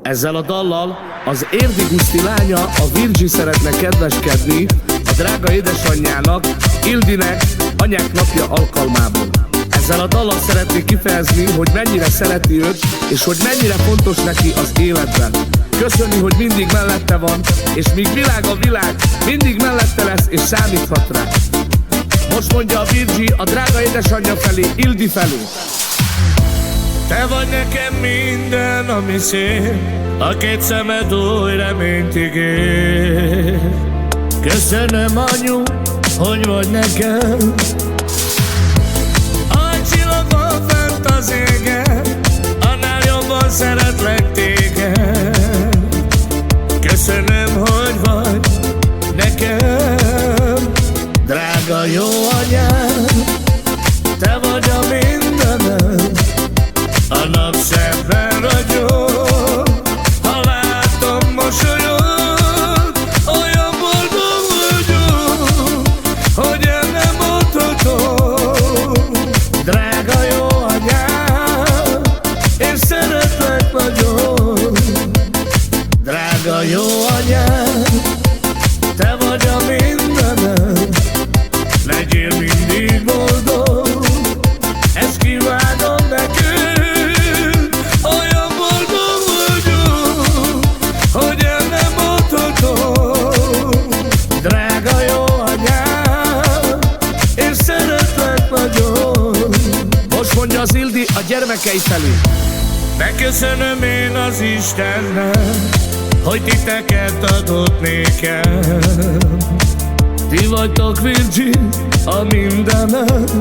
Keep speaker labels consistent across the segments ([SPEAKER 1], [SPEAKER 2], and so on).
[SPEAKER 1] Ezzel a dallal az Érdi Guszti lánya, a Virgi szeretne kedveskedni a drága édesanyjának, Ildinek anyák napja alkalmából. Ezzel a dallal szeretné kifejezni, hogy mennyire szereti őt, és hogy mennyire fontos neki az életben. Köszöni, hogy mindig mellette van, és míg világ a világ, mindig mellette lesz és számíthat rá. Most mondja a Virgi a drága édesanyja felé, Ildi felé.
[SPEAKER 2] Te vagy nekem minden, ami szép, a két szemed oly reményt ígér. Köszönöm, anyu, hogy vagy nekem. A csillag van fent az égen, annál jobban szeretlek téged. Köszönöm, hogy vagy nekem. Drága jó anyám, te vagy a mindenem. A nap szebben ragyog, ha látom mosolyod, olyan boldog vagyok, hogy el nem mondhatom. Drága jó anyám, én szeretlek nagyon. Drága jó anyám, te vagy a mindenem. Legyél mindig boldog, ezt kívánom nekünk. Drága jó anyám, én szeretlek nagyon.
[SPEAKER 1] Most mondja az Ildi a gyermekei felé.
[SPEAKER 2] Megköszönöm én az Istennek, hogy titeket adott nékem. Ti vagytok, Virgi, a mindenem.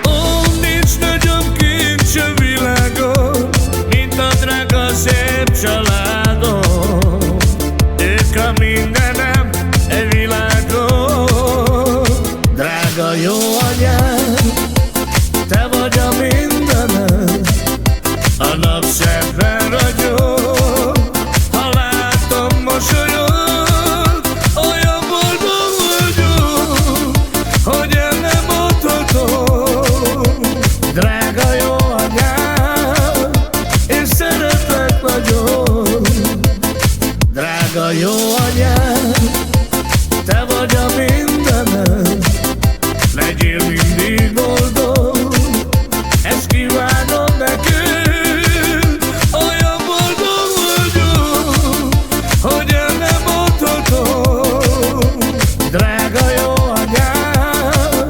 [SPEAKER 2] Ó, nincs nagyobb kincs a világon, mint a drága szép családom. Ők a mindenem e világon. Drága jó anyám, te vagy a mindenem. A nap szebben ragyog, ha látom mosolyod, olyan boldog vagyok, hogy el nem mondhatom. Drága jó anyám, én szeretlek nagyon. Drága jó anyám, te vagy a mindenem. Legyél mindig boldog, ezt kívánom nekünk. Olyan boldog vagyok, hogy el nem mondhatom. Drága jó anyám,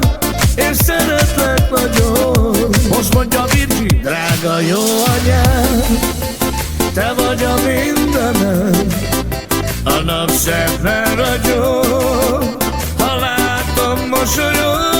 [SPEAKER 2] én szeretlek nagyon.
[SPEAKER 1] Most mondja a Virgi.
[SPEAKER 2] Drága jó anyám, te vagy a mindenem. A nap szebben ragyog, ha látom mosolyod,